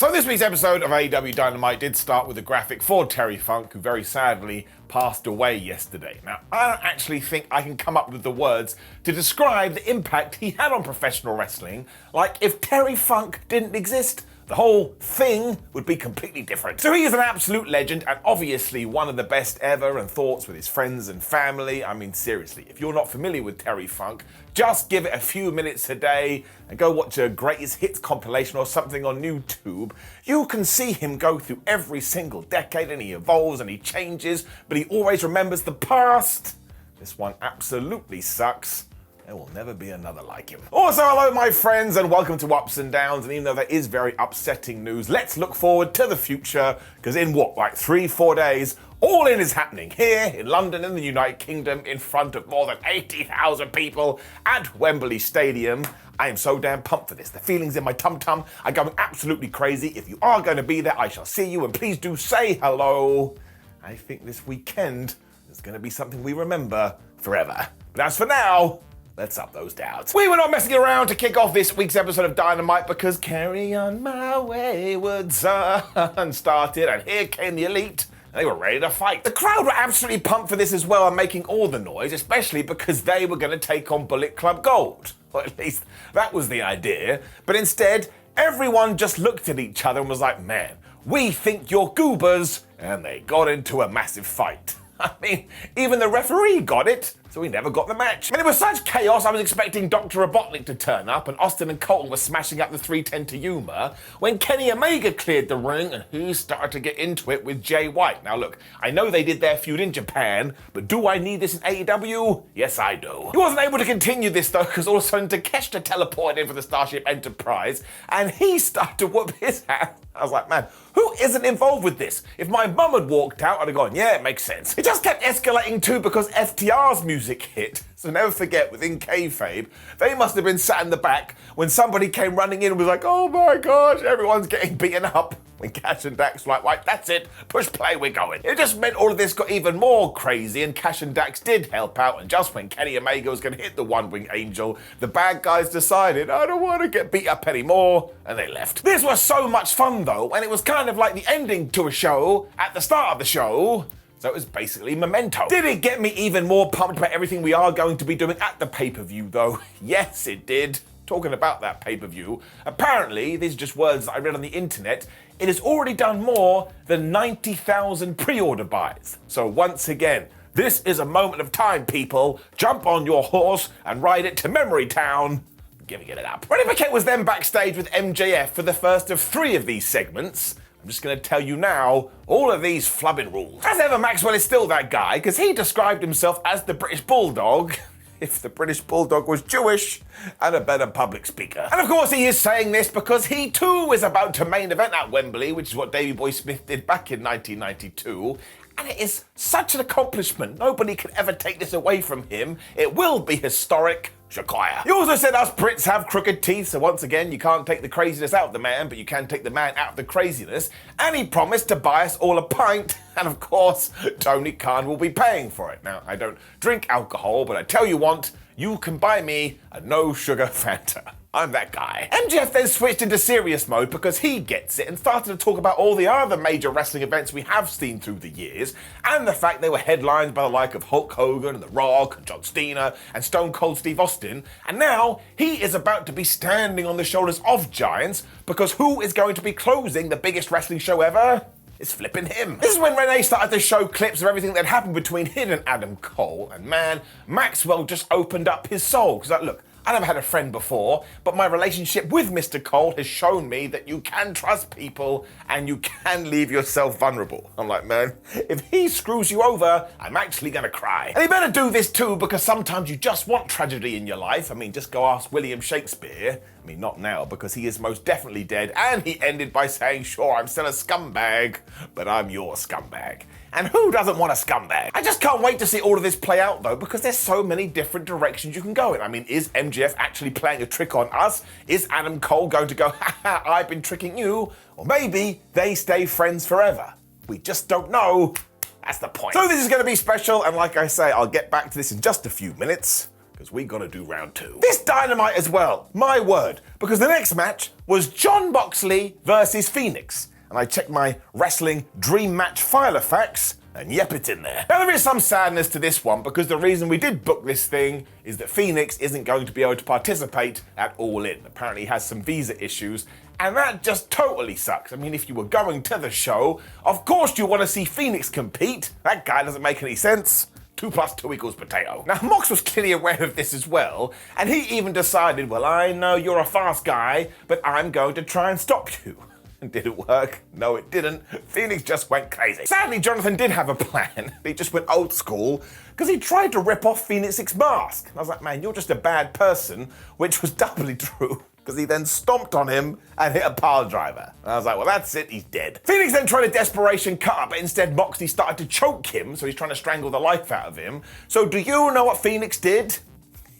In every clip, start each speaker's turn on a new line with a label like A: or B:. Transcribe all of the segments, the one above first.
A: So this week's episode of AEW Dynamite did start with a graphic for Terry Funk, who very sadly passed away yesterday. Now, I don't actually think I can come up with the words to describe the impact he had on professional wrestling. Like, if Terry Funk didn't exist, the whole thing would be completely different. So he is an absolute legend and obviously one of the best ever, and thoughts with his friends and family. I mean, seriously, if you're not familiar with Terry Funk, just give it a few minutes a day and go watch a greatest hits compilation or something on YouTube. You can see him go through every single decade, and he evolves and he changes, but he always remembers the past. This one absolutely sucks. There will never be another like him. Also, hello my friends, and welcome to Ups and Downs. And even though that is very upsetting news, let's look forward to the future, because in what, like 3-4 days, All In is happening here in London, in the United Kingdom, in front of more than 80,000 people at Wembley Stadium. I am so damn pumped for this. The feelings in my tum-tum are going absolutely crazy. If you are going to be there, I shall see you, and please do say hello. I think this weekend is going to be something we remember forever. But as for now, let's up those downs. We were not messing around to kick off this week's episode of Dynamite, because Carry On My Wayward Son started, and here came the Elite. They were ready to fight. The crowd were absolutely pumped for this as well, and making all the noise, especially because they were going to take on Bullet Club Gold. Or at least that was the idea. But instead, everyone just looked at each other and was like, man, we think you're goobers. And they got into a massive fight. I mean, even the referee got it, so he never got the match. I mean, it was such chaos, I was expecting Dr. Robotnik to turn up, and Austin and Colton were smashing up the 310 to Yuma, when Kenny Omega cleared the ring and he started to get into it with Jay White. Now look, I know they did their feud in Japan, but do I need this in AEW? Yes, I do. He wasn't able to continue this though, because all of a sudden Takeshita teleported in for the Starship Enterprise, and he started to whoop his ass. I was like, man, who isn't involved with this? If my mum had walked out, I'd have gone, yeah, it makes sense. It just kept escalating too, because FTR's music hit. So never forget, within kayfabe, they must have been sat in the back when somebody came running in and was like, oh my gosh, everyone's getting beaten up. When Cash and Dax were like, right, that's it, push play, we're going. It just meant all of this got even more crazy, and Cash and Dax did help out, and just when Kenny Omega was going to hit the One-Wing Angel, the bad guys decided, I don't want to get beat up anymore, and they left. This was so much fun though, and it was kind of like the ending to a show at the start of the show. So it was basically Memento. Did it get me even more pumped about everything we are going to be doing at the pay-per-view though? Yes, it did. Talking about that pay-per-view, apparently, these are just words that I read on the internet, it has already done more than 90,000 pre-order buys. So once again, this is a moment of time, people. Jump on your horse and ride it to Memory Town. Give it up. Renee Paquette was then backstage with MJF for the first of 3 of these segments. I'm just going to tell you now, all of these flubbing rules. As ever, Maxwell is still that guy, because he described himself as the British Bulldog, if the British Bulldog was Jewish and a better public speaker. And of course he is saying this because he too is about to main event at Wembley, which is what Davey Boy Smith did back in 1992. And it is such an accomplishment. Nobody can ever take this away from him. It will be historic. Shaquire. He also said us Brits have crooked teeth, so once again, you can't take the craziness out of the man, but you can take the man out of the craziness. And he promised to buy us all a pint, and of course, Tony Khan will be paying for it. Now, I don't drink alcohol, but I tell you what, you can buy me a no-sugar Fanta. I'm that guy. MJF then switched into serious mode because he gets it and started to talk about all the other major wrestling events we have seen through the years, and the fact they were headlined by the like of Hulk Hogan and The Rock and John Cena and Stone Cold Steve Austin, and now he is about to be standing on the shoulders of giants, because who is going to be closing the biggest wrestling show ever? It's flipping him. This is when Renee started to show clips of everything that happened between him and Adam Cole, and man, Maxwell just opened up his soul, because like, look, I never had a friend before, but my relationship with Mr. Cole has shown me that you can trust people and you can leave yourself vulnerable. I'm like, man, if he screws you over, I'm actually gonna cry. And he better do this too, because sometimes you just want tragedy in your life. I mean, just go ask William Shakespeare. I mean, not now, because he is most definitely dead, and he ended by saying, sure, I'm still a scumbag, but I'm your scumbag. And who doesn't want a scumbag? I just can't wait to see all of this play out though, because there's so many different directions you can go in. I mean, is MJF actually playing a trick on us? Is Adam Cole going to go, ha ha, I've been tricking you? Or maybe they stay friends forever. We just don't know. That's the point. So this is going to be special, and like I say, I'll get back to this in just a few minutes, because we got to do round 2. This Dynamite as well, my word, because the next match was Jon Moxley versus Fenix. And I checked my wrestling dream match file of facts, and yep, it's in there. Now, there is some sadness to this one because the reason we did book this thing is that Fenix isn't going to be able to participate at All In. Apparently he has some visa issues, and that just totally sucks. I mean, if you were going to the show, of course you want to see Fenix compete. That guy doesn't make any sense. 2 + 2 = potato. Now, Mox was clearly aware of this as well, and he even decided, well, I know you're a fast guy, but I'm going to try and stop you. Did it work? No, it didn't. Fenix just went crazy. Sadly, Jonathan did have a plan. He just went old school because he tried to rip off Fenix's mask. And I was like, man, you're just a bad person, which was doubly true because he then stomped on him and hit a pile driver. And I was like, well, that's it, he's dead. Fenix then tried a desperation cut, but instead Moxley started to choke him, so he's trying to strangle the life out of him. So do you know what Fenix did?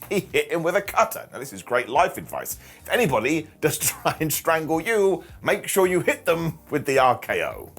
A: He hit him with a cutter. Now, this is great life advice. If anybody does try and strangle you, make sure you hit them with the RKO.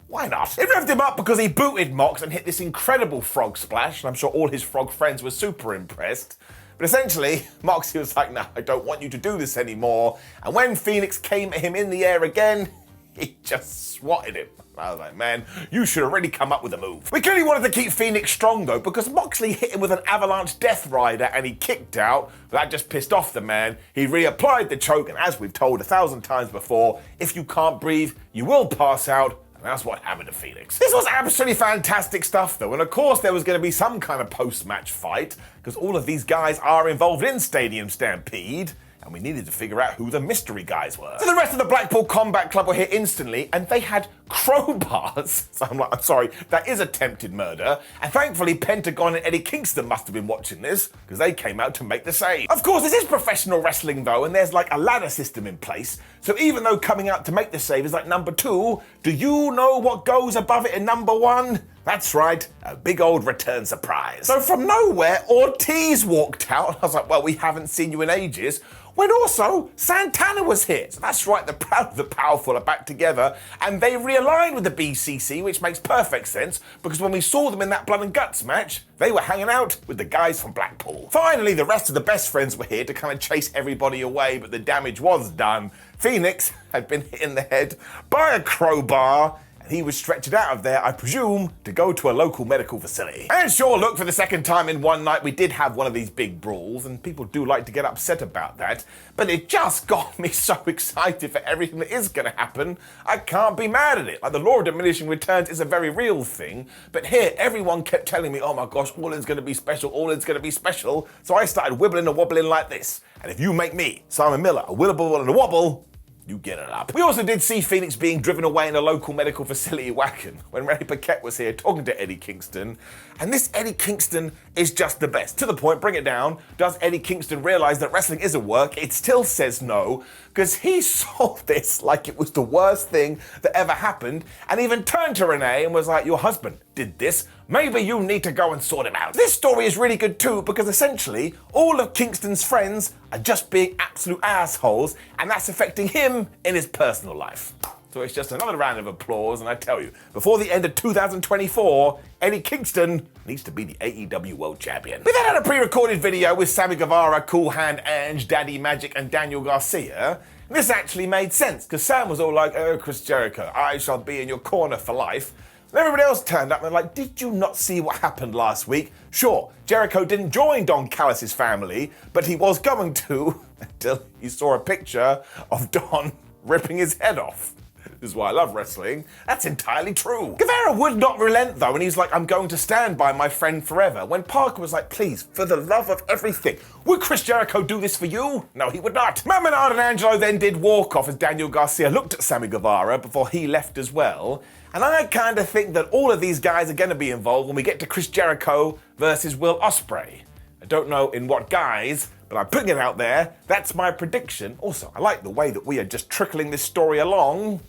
A: Why not? It revved him up because he booted Mox and hit this incredible frog splash, and I'm sure all his frog friends were super impressed. But essentially, Moxie was like, no, I don't want you to do this anymore. And when Fenix came at him in the air again, he just swatted him. I was like, man, you should have really come up with a move. We clearly wanted to keep Fenix strong though, because Moxley hit him with an avalanche death rider and he kicked out. But that just pissed off the man. He reapplied the choke, and as we've told 1,000 times before, if you can't breathe, you will pass out. And that's what happened to Fenix. This was absolutely fantastic stuff though, and of course there was going to be some kind of post-match fight, because all of these guys are involved in Stadium Stampede, and we needed to figure out who the mystery guys were. So the rest of the Blackpool Combat Club were here instantly, and they had crowbars. So I'm like, I'm sorry, that is attempted murder. And thankfully, Pentagon and Eddie Kingston must have been watching this, because they came out to make the save. Of course, this is professional wrestling though, and there's like a ladder system in place. So even though coming out to make the save is like number 2, do you know what goes above it in number 1? That's right, a big old return surprise. So from nowhere, Ortiz walked out. I was like, well, we haven't seen you in ages. When also, Santana was here. So that's right, the proud of the powerful are back together, and they realigned with the BCC, which makes perfect sense, because when we saw them in that Blood and Guts match, they were hanging out with the guys from Blackpool. Finally, the rest of the best friends were here to kind of chase everybody away, but the damage was done. Fenix had been hit in the head by a crowbar, he was stretched out of there, I presume, to go to a local medical facility. And sure, look, for the second time in one night, we did have one of these big brawls, and people do like to get upset about that, but it just got me so excited for everything that is going to happen, I can't be mad at it. Like, the law of diminishing returns is a very real thing, but here, everyone kept telling me, oh my gosh, All In's going to be special, All In's going to be special, so I started wibbling and wobbling like this. And if you make me, Simon Miller, a willable and a wobble, you get it up. We also did see Fenix being driven away in a local medical facility wagon when Renee Paquette was here talking to Eddie Kingston. And this Eddie Kingston is just the best. To the point, bring it down. Does Eddie Kingston realize that wrestling isn't work? It still says no, because he saw this like it was the worst thing that ever happened, and even turned to Renee and was like, your husband did this. Maybe you need to go and sort him out. This story is really good too, because essentially all of Kingston's friends are just being absolute assholes, and that's affecting him in his personal life. So it's just another round of applause, and I tell you, before the end of 2024, Eddie Kingston needs to be the AEW World Champion. We then had a pre-recorded video with Sammy Guevara, Cool Hand Ange, Daddy Magic, and Daniel Garcia. And this actually made sense, because Sam was all like, oh, Chris Jericho, I shall be in your corner for life. And everybody else turned up and they're like, did you not see what happened last week? Sure, Jericho didn't join Don Callis' family, but he was going to until he saw a picture of Don ripping his head off. This is why I love wrestling. That's entirely true. Guevara would not relent though, and he's like, I'm going to stand by my friend forever. When Parker was like, please, for the love of everything, would Chris Jericho do this for you? No, he would not. Matt Menard and Angelo then did walk off as Daniel Garcia looked at Sammy Guevara before he left as well. And I kind of think that all of these guys are going to be involved when we get to Chris Jericho versus Will Ospreay. I don't know in what guise, but I'm putting it out there. That's my prediction. Also, I like the way that we are just trickling this story along.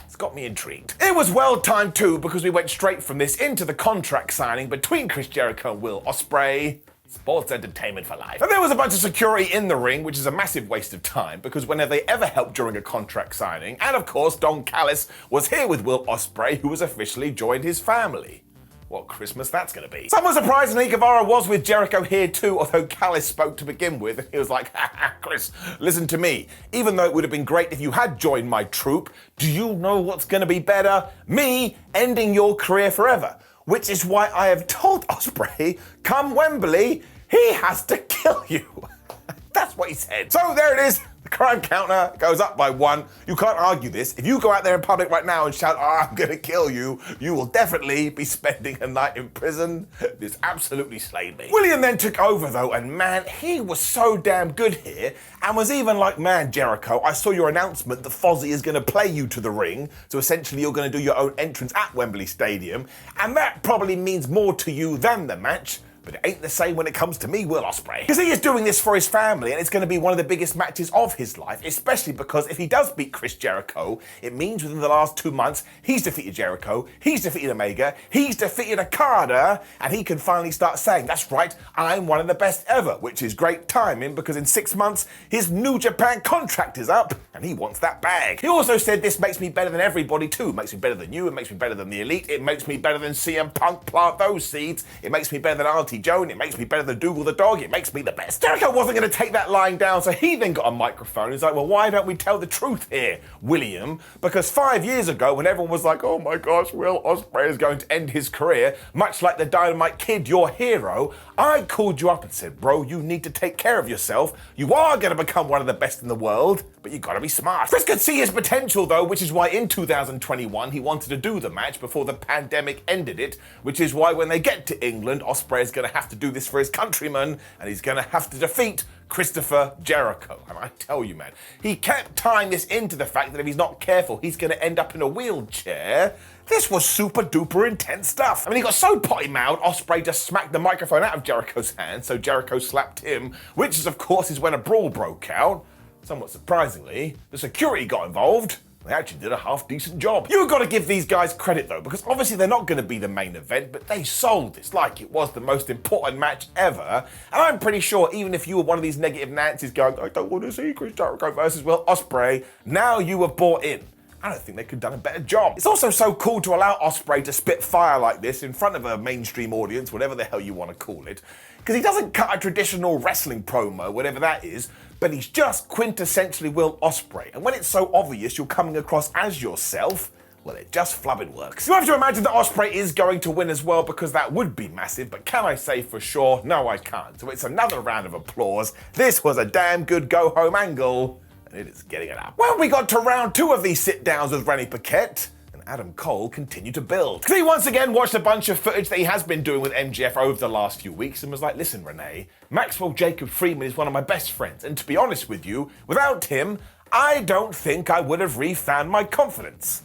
A: It's got me intrigued. It was well timed too, because we went straight from this into the contract signing between Chris Jericho and Will Ospreay. Sports entertainment for life. And there was a bunch of security in the ring, which is a massive waste of time, because when have they ever helped during a contract signing? And of course, Don Callis was here with Will Ospreay, who has officially joined his family. What Christmas that's going to be. Somewhat surprisingly, Guevara was with Jericho here too, although Callis spoke to begin with, and he was like, Chris, listen to me. Even though it would have been great if you had joined my troupe, do you know what's going to be better? Me ending your career forever. Which is why I have told Osprey, come Wembley, he has to kill you. That's what he said. So there it is. The crime counter goes up by 1. You can't argue this. If you go out there in public right now and shout, I'm gonna kill you, you will definitely be spending a night in prison. This absolutely slayed me. William then took over though, and man, he was so damn good here, and was even like, man, Jericho, I saw your announcement that Fozzy is gonna play you to the ring, so essentially you're gonna do your own entrance at Wembley Stadium, and that probably means more to you than the match. But it ain't the same when it comes to me, Will Ospreay. Because he is doing this for his family, and it's going to be one of the biggest matches of his life, especially because if he does beat Chris Jericho, it means within the last 2 months, he's defeated Jericho, he's defeated Omega, he's defeated Okada, and he can finally start saying, that's right, I'm one of the best ever, which is great timing because in 6 months, his New Japan contract is up, and he wants that bag. He also said, this makes me better than everybody too. It makes me better than you, it makes me better than the Elite, it makes me better than CM Punk, plant those seeds, it makes me better than Auntie Joan, it makes me better than Dougal the dog, it makes me the best. Jericho wasn't going to take that lying down, so he then got a microphone. He's like, well, why don't we tell the truth here, William? Because 5 years ago, when everyone was like, oh my gosh, Will Ospreay is going to end his career, much like the Dynamite Kid, your hero, I called you up and said, bro, you need to take care of yourself. You are going to become one of the best in the world, but you got to be smart. Chris could see his potential though, which is why in 2021, he wanted to do the match before the pandemic ended it, which is why when they get to England, Ospreay is going to have to do this for his countrymen, and he's going to have to defeat Christopher Jericho. And I tell you, man, he kept tying this into the fact that if he's not careful, he's going to end up in a wheelchair. This was super duper intense stuff. I mean, he got so potty mouthed, Ospreay just smacked the microphone out of Jericho's hand, so Jericho slapped him, which is, of course, is when a brawl broke out. Somewhat surprisingly, the security got involved. They actually did a half-decent job. You've got to give these guys credit, though, because obviously they're not going to be the main event, but they sold this like it was the most important match ever. And I'm pretty sure even if you were one of these negative Nancy's going, I don't want to see Chris Jericho versus Will Ospreay, now you were bought in. I don't think they could have done a better job. It's also so cool to allow Ospreay to spit fire like this in front of a mainstream audience, whatever the hell you want to call it, because he doesn't cut a traditional wrestling promo, whatever that is, but he's just quintessentially Will Ospreay. And when it's so obvious you're coming across as yourself, well, it just flubbing works. You have to imagine that Ospreay is going to win as well, because that would be massive, but can I say for sure? No, I can't. So it's another round of applause. This was a damn good go-home angle, and it is getting it up. Well, we got to round 2 of these sit-downs with Renee Paquette, and Adam Cole continued to build. Because he once again watched a bunch of footage that he has been doing with MJF over the last few weeks and was like, listen, Renee, Maxwell Jacob Friedman is one of my best friends, and to be honest with you, without him, I don't think I would have refound my confidence.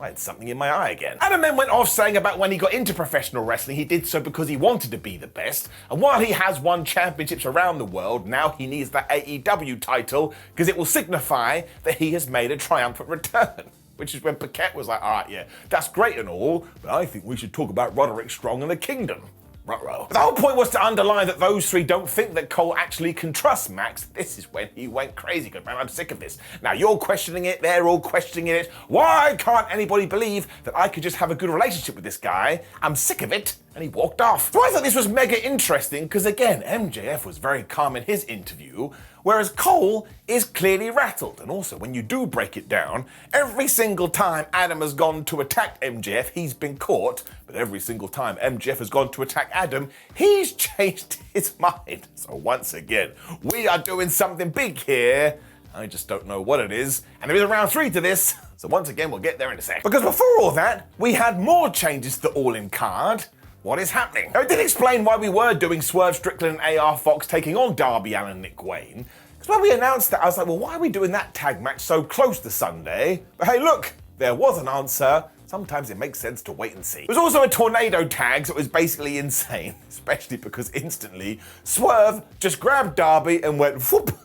A: I had something in my eye again. Adam then went off saying about when he got into professional wrestling, he did so because he wanted to be the best. And while he has won championships around the world, now he needs that AEW title because it will signify that he has made a triumphant return. Which is when Paquette was like, all right, yeah, that's great and all, but I think we should talk about Roderick Strong and the Kingdom. Ruh-roh. The whole point was to underline that those three don't think that Cole actually can trust Max. This is when he went crazy, because man, I'm sick of this. Now you're questioning it, they're all questioning it. Why can't anybody believe that I could just have a good relationship with this guy? I'm sick of it. And he walked off. So I thought this was mega interesting because again, MJF was very calm in his interview, whereas Cole is clearly rattled. And also when you do break it down, every single time Adam has gone to attack MJF, he's been caught. But every single time MJF has gone to attack Adam, he's changed his mind. So once again, we are doing something big here. I just don't know what it is. And there is a round 3 to this. So once again, we'll get there in a sec. Because before all that, we had more changes to the All-In card. What is happening? Now, it did explain why we were doing Swerve, Strickland, and AR Fox taking on Darby Allen and Nick Wayne. Because when we announced that, I was like, well, why are we doing that tag match so close to Sunday? But hey, look, there was an answer. Sometimes it makes sense to wait and see. There was also a tornado tag, so it was basically insane, especially because instantly Swerve just grabbed Darby and went whoop,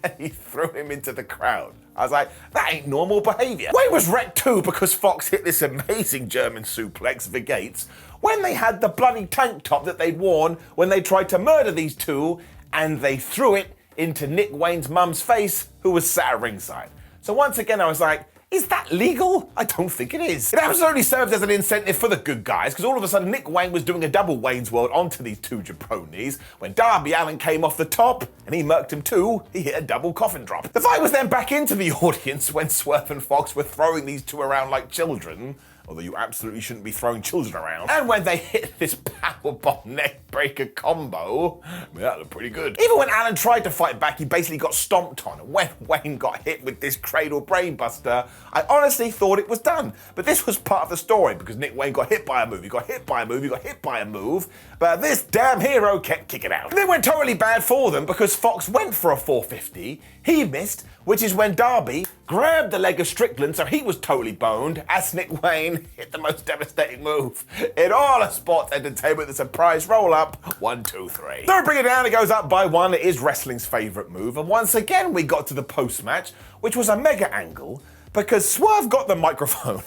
A: and he threw him into the crowd. I was like, that ain't normal behavior. Wayne was wrecked too because Fox hit this amazing German suplex, Gates, when they had the bloody tank top that they'd worn when they tried to murder these two, and they threw it into Nick Wayne's mum's face, who was sat at ringside. So once again, I was like, Is that legal? I don't think it is. It absolutely served as an incentive for the good guys, because all of a sudden Nick Wayne was doing a double Wayne's World onto these two jabronis when Darby Allen came off the top and he murked him too. He hit a double coffin drop. The fight was then back into the audience when Swerve and Fox were throwing these two around like children. Although you absolutely shouldn't be throwing children around. And when they hit this powerbomb neckbreaker combo, I mean, that looked pretty good. Even when Allin tried to fight back, he basically got stomped on. And when Wayne got hit with this cradle brainbuster, I honestly thought it was done. But this was part of the story, because Nick Wayne got hit by a move, he got hit by a move, he got hit by a move, but this damn hero kept kicking out. And it went totally bad for them, because Fox went for a 450, he missed, which is when Darby grabbed the leg of Strickland, so he was totally boned, as Nick Wayne hit the most devastating move in all of sports entertainment, the surprise roll-up. 1, 2, 3. Don't bring it down, it goes up by 1. It is wrestling's favourite move, and once again we got to the post-match, which was a mega angle, because Swerve got the microphone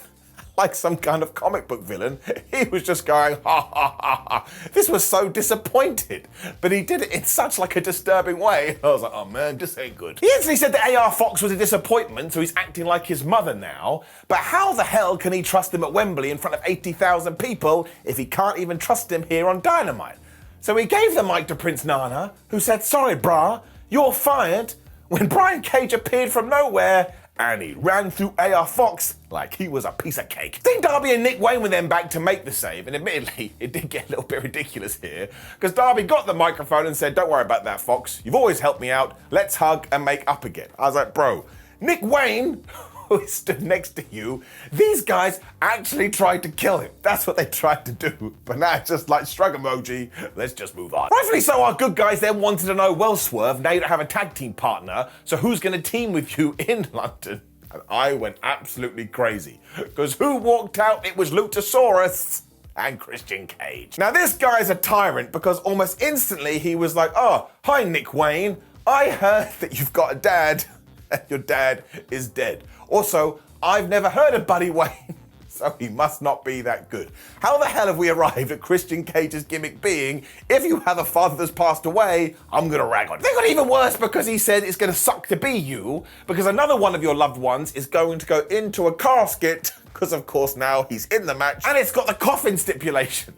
A: like some kind of comic book villain. He was just going, ha ha ha ha. This was so disappointed, but he did it in such like a disturbing way. I was like, oh man, this ain't good. He instantly said that AR Fox was a disappointment, so he's acting like his mother now, but how the hell can he trust him at Wembley in front of 80,000 people if he can't even trust him here on Dynamite? So he gave the mic to Prince Nana, who said, sorry brah, you're fired, when Brian Cage appeared from nowhere and he ran through AR Fox like he was a piece of cake. I think Darby and Nick Wayne were then back to make the save, and admittedly, it did get a little bit ridiculous here, because Darby got the microphone and said, don't worry about that, Fox. You've always helped me out. Let's hug and make up again. I was like, bro, Nick Wayne, who stood next to you, these guys actually tried to kill him. That's what they tried to do. But now it's just like shrug emoji, let's just move on. Rightfully so, our good guys then wanted to know, well, Swerve, now you don't have a tag team partner, so who's going to team with you in London? And I went absolutely crazy, because who walked out? It was Luchasaurus and Christian Cage. Now this guy's a tyrant, because almost instantly he was like, oh, hi Nick Wayne, I heard that you've got a dad, and your dad is dead. Also, I've never heard of Buddy Wayne, so he must not be that good. How the hell have we arrived at Christian Cage's gimmick being, if you have a father that's passed away, I'm gonna rag on you? They got even worse, because he said it's gonna suck to be you, because another one of your loved ones is going to go into a casket, because of course now he's in the match, and it's got the coffin stipulation.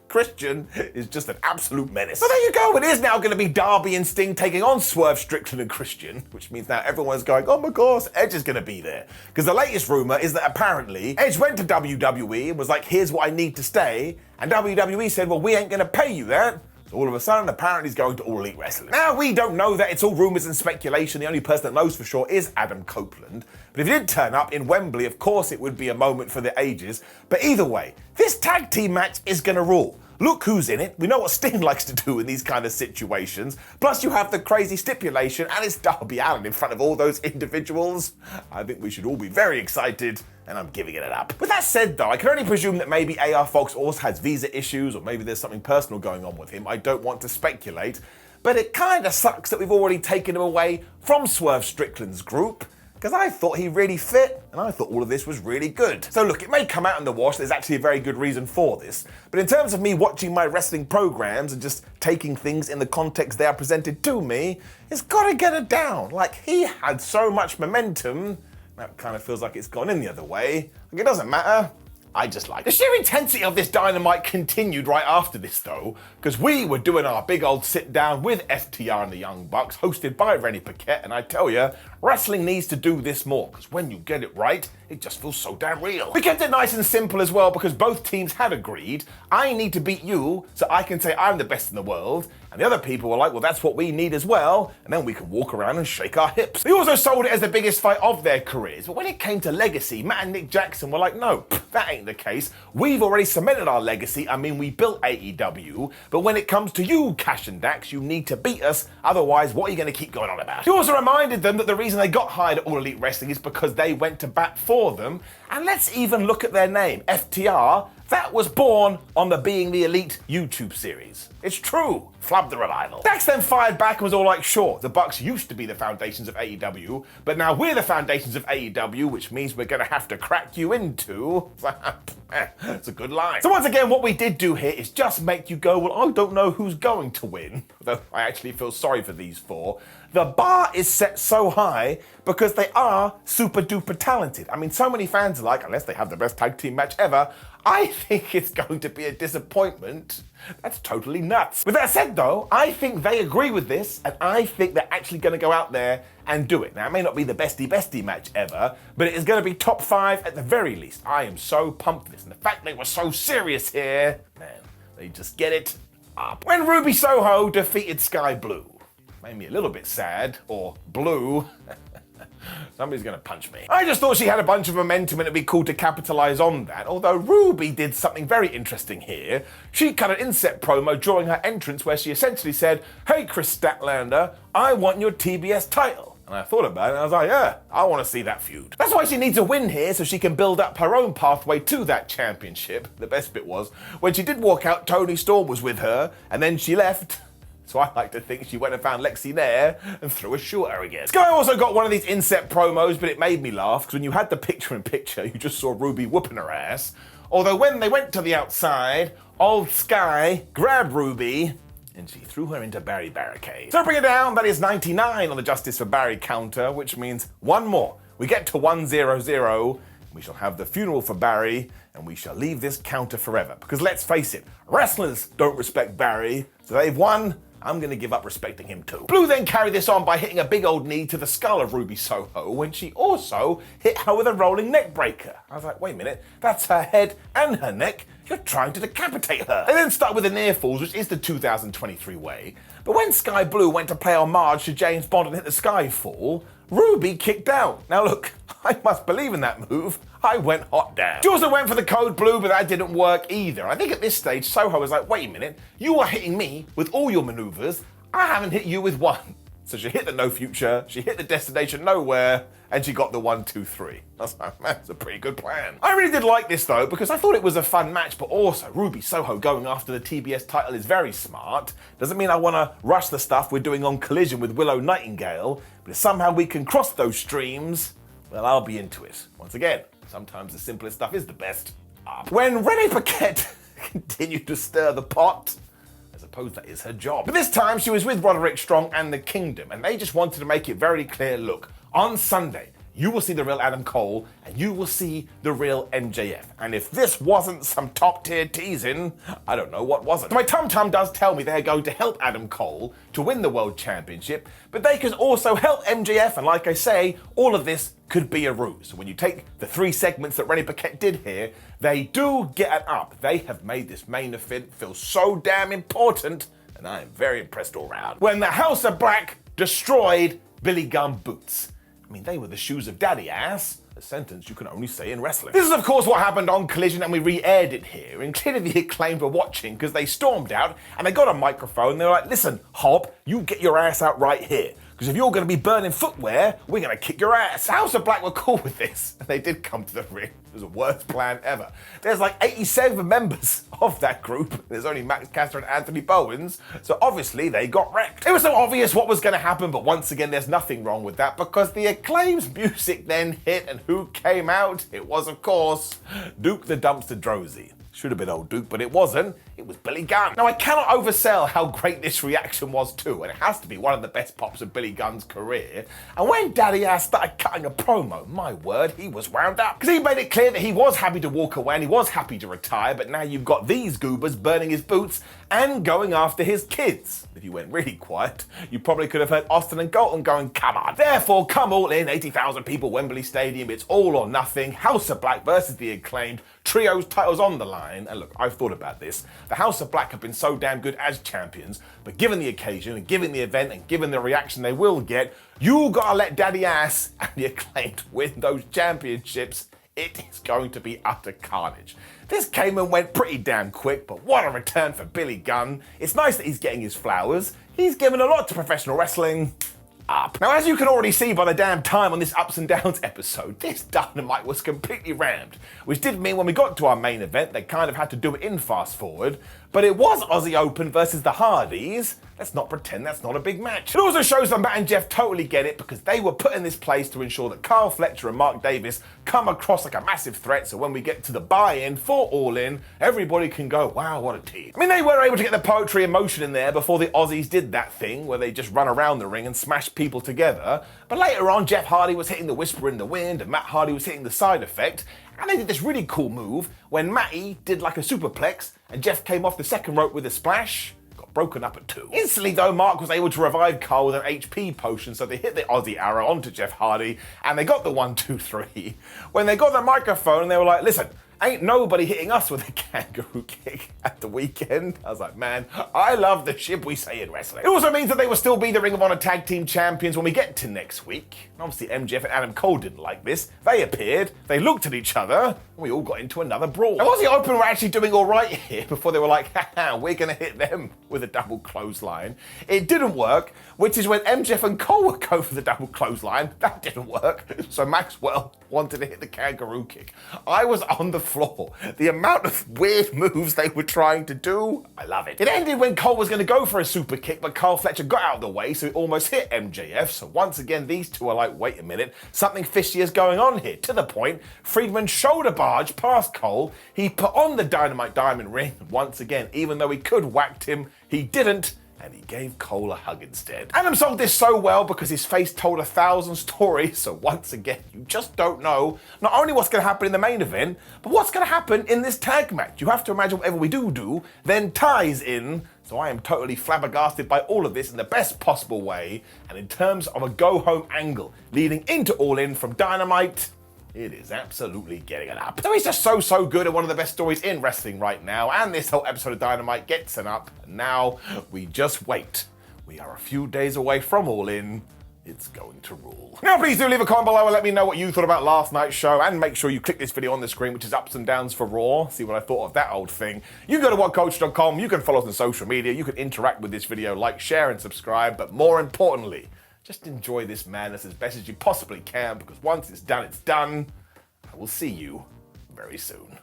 A: Christian is just an absolute menace. So there you go, it is now going to be Darby and Sting taking on Swerve, Strickland and Christian, which means now everyone's going, oh my gosh, Edge is going to be there. Because the latest rumour is that apparently Edge went to WWE and was like, here's what I need to stay, and WWE said, well, we ain't going to pay you that. So all of a sudden, apparently he's going to All Elite Wrestling. Now, we don't know that, it's all rumours and speculation. The only person that knows for sure is Adam Copeland. But if he did turn up in Wembley, of course it would be a moment for the ages. But either way, this tag team match is going to rule. Look who's in it. We know what Sting likes to do in these kind of situations. Plus you have the crazy stipulation, and it's Darby Allen in front of all those individuals. I think we should all be very excited, and I'm giving it up. With that said though, I can only presume that maybe AR Fox also has visa issues, or maybe there's something personal going on with him. I don't want to speculate, but it kind of sucks that we've already taken him away from Swerve Strickland's group, because I thought he really fit, and I thought all of this was really good. So look, it may come out in the wash, there's actually a very good reason for this, but in terms of me watching my wrestling programs and just taking things in the context they are presented to me, it's gotta get it down. Like, he had so much momentum, now it kind of feels like it's gone in the other way. Like, it doesn't matter. I just like it. The sheer intensity of this Dynamite continued right after this though, because we were doing our big old sit down with FTR and the Young Bucks, hosted by Renee Paquette, and I tell you, wrestling needs to do this more, because when you get it right, it just feels so damn real. We kept it nice and simple as well, because both teams had agreed, I need to beat you so I can say I'm the best in the world, and the other people were like, well, that's what we need as well, and then we can walk around and shake our hips. They also sold it as the biggest fight of their careers, but when it came to legacy, Matt and Nick Jackson were like, no, that ain't the case. We've already cemented our legacy. I mean, we built AEW, but when it comes to you, Cash and Dax, you need to beat us, otherwise, what are you going to keep going on about? He also reminded them that the reason they got hired at All Elite Wrestling is because they went to bat for them, and let's even look at their name, FTR. That was born on the Being the Elite YouTube series. It's true. Flub the revival. Dax then fired back and was all like, sure, the Bucks used to be the foundations of AEW, but now we're the foundations of AEW, which means we're gonna have to crack you into. That's a good line. So once again, what we did do here is just make you go, well, I don't know who's going to win. Though I actually feel sorry for these four. The bar is set so high because they are super duper talented. I mean, so many fans are like, unless they have the best tag team match ever, I think it's going to be a disappointment. That's totally nuts. With that said though, I think they agree with this, and I think they're actually going to go out there and do it. Now, it may not be the bestie match ever, but it is going to be top 5 at the very least. I am so pumped for this, and the fact they were so serious here, man, they just get it up. When Ruby Soho defeated Skye Blue, made me a little bit sad, or blue. Somebody's gonna punch me. I just thought she had a bunch of momentum and it'd be cool to capitalize on that, although Ruby did something very interesting here. She cut an inset promo during her entrance where she essentially said, "Hey Chris Statlander, I want your TBS title." And I thought about it and I was like, yeah, I want to see that feud. That's why she needs a win here so she can build up her own pathway to that championship. The best bit was, when she did walk out, Toni Storm was with her and then she left. So I like to think she went and found Lexi Nair and threw a shoe at her again. Skye also got one of these inset promos, but it made me laugh because when you had the picture-in-picture, you just saw Ruby whooping her ass. Although when they went to the outside, old Skye grabbed Ruby and she threw her into Barry Barricade. So bring it down, that is 99 on the Justice for Barry counter, which means one more. We get to 100, we shall have the funeral for Barry, and we shall leave this counter forever. Because let's face it, wrestlers don't respect Barry, so they've won. I'm gonna give up respecting him too. Blue then carried this on by hitting a big old knee to the skull of Ruby Soho when she also hit her with a rolling neck breaker. I was like, wait a minute, that's her head and her neck. You're trying to decapitate her. They then start with the near falls, which is the 2023 way. But when Skye Blue went to play homage to James Bond and hit the Skyfall, Ruby kicked out. Now look, I must believe in that move. I went hot damn. She also went for the code blue, but that didn't work either. I think at this stage, Soho was like, wait a minute, you are hitting me with all your maneuvers. I haven't hit you with one. So she hit the no future, she hit the destination nowhere, and she got the 1, 2, 3. I was like, man, that's a pretty good plan. I really did like this though, because I thought it was a fun match, but also Ruby Soho going after the TBS title is very smart. Doesn't mean I want to rush the stuff we're doing on Collision with Willow Nightingale, but if somehow we can cross those streams, well, I'll be into it. Once again, sometimes the simplest stuff is the best. When Renee Paquette continued to stir the pot, I suppose that is her job. But this time she was with Roderick Strong and the Kingdom, and they just wanted to make it very clear, look, on Sunday, you will see the real Adam Cole and you will see the real MJF. And if this wasn't some top tier teasing, I don't know what wasn't. My tum-tum does tell me they're going to help Adam Cole to win the World Championship, but they can also help MJF, and like I say, all of this could be a ruse. So when you take the 3 segments that Renee Paquette did here, they do get it up. They have made this main event feel so damn important, and I am very impressed all round. When the House of Black destroyed Billy Gunn boots. I mean, they were the shoes of daddy ass. A sentence you can only say in wrestling. This is of course what happened on Collision, and we re-aired it here. And clearly the Acclaimed were watching because they stormed out and they got a microphone. They were like, listen, Hob, you get your ass out right here. Because if you're going to be burning footwear, we're going to kick your ass. House of Black were cool with this, and they did come to the ring. It was the worst plan ever. There's like 87 members of that group. There's only Max Caster and Anthony Bowens, so obviously they got wrecked. It was so obvious what was going to happen, but once again, there's nothing wrong with that because the Acclaim's music then hit, and who came out? It was, of course, Duke the Dumpster Drozy. Should have been old Duke, but it wasn't. It was Billy Gunn. Now, I cannot oversell how great this reaction was too, and it has to be one of the best pops of Billy Gunn's career. And when Daddy Ass started cutting a promo, my word, he was wound up. Because he made it clear that he was happy to walk away and he was happy to retire, but now you've got these goobers burning his boots and going after his kids. If you went really quiet, you probably could have heard Austin and Galton going, come on. Therefore, come all in, 80,000 people, Wembley Stadium, it's all or nothing. House of Black versus the Acclaimed, trios titles on the line. And look, I've thought about this. The House of Black have been so damn good as champions, but given the occasion and given the event and given the reaction they will get, you gotta let Daddy Ass and the Acclaimed win those championships. It is going to be utter carnage. This came and went pretty damn quick, but what a return for Billy Gunn. It's nice that he's getting his flowers. He's given a lot to professional wrestling. Up. Now, as you can already see by the damn time on this Ups and Downs episode, this Dynamite was completely rammed, which did mean when we got to our main event, they kind of had to do it in fast forward, but it was Aussie Open versus the Hardys. let's not pretend that's not a big match. It also shows that Matt and Jeff totally get it because they were put in this place to ensure that Kyle Fletcher and Mark Davis come across like a massive threat, so when we get to the buy-in for All In, everybody can go, wow, what a team. I mean, they were able to get the poetry and motion in there before the Aussies did that thing where they just run around the ring and smash people together, but later on, Jeff Hardy was hitting the Whisper in the Wind and Matt Hardy was hitting the Side Effect, and they did this really cool move when Matty did like a superplex and Jeff came off the second rope with a splash, got broken up at 2. Instantly though, Mark was able to revive Cole with an HP potion, so they hit the Aussie arrow onto Jeff Hardy and they got the 1, 2, 3. When they got the microphone, they were like, listen, ain't nobody hitting us with a kangaroo kick at the weekend. I was like, man, I love the shit we say in wrestling. It also means that they will still be the Ring of Honor Tag Team Champions when we get to next week. And obviously MJF and Adam Cole didn't like this. They appeared, they looked at each other, and we all got into another brawl. And Aussie Open were actually doing all right here before they were like, haha, we're gonna hit them with a double clothesline. It didn't work, which is when MJF and Cole would go for the double clothesline. That didn't work. So Maxwell wanted to hit the kangaroo kick. I was on the floor. The amount of weird moves they were trying to do, I love it. It ended when Cole was going to go for a super kick, but Kyle Fletcher got out of the way, so he almost hit MJF. So once again, these two are like, wait a minute, something fishy is going on here. To the point, Friedman shoulder barge past Cole. He put on the Dynamite Diamond ring. And once again, even though he could whacked him, he didn't. And he gave Cole a hug instead. Adam sold this so well because his face told 1,000 stories, so once again, you just don't know not only what's going to happen in the main event, but what's going to happen in this tag match. You have to imagine whatever we do, then ties in. So I am totally flabbergasted by all of this in the best possible way, and in terms of a go-home angle leading into All In from Dynamite, it is absolutely getting it up. So it's just so good and one of the best stories in wrestling right now, and this whole episode of Dynamite gets an up, and now we just wait. We are a few days away from All In. It's going to rule. Now please do leave a comment below and let me know what you thought about last night's show, and make sure you click this video on the screen, which is ups and downs for Raw. See what I thought of that old thing. You can go to WhatCulture.com, you can follow us on social media, you can interact with this video, like, share, and subscribe, but more importantly, just enjoy this madness as best as you possibly can, because once it's done, it's done. I will see you very soon.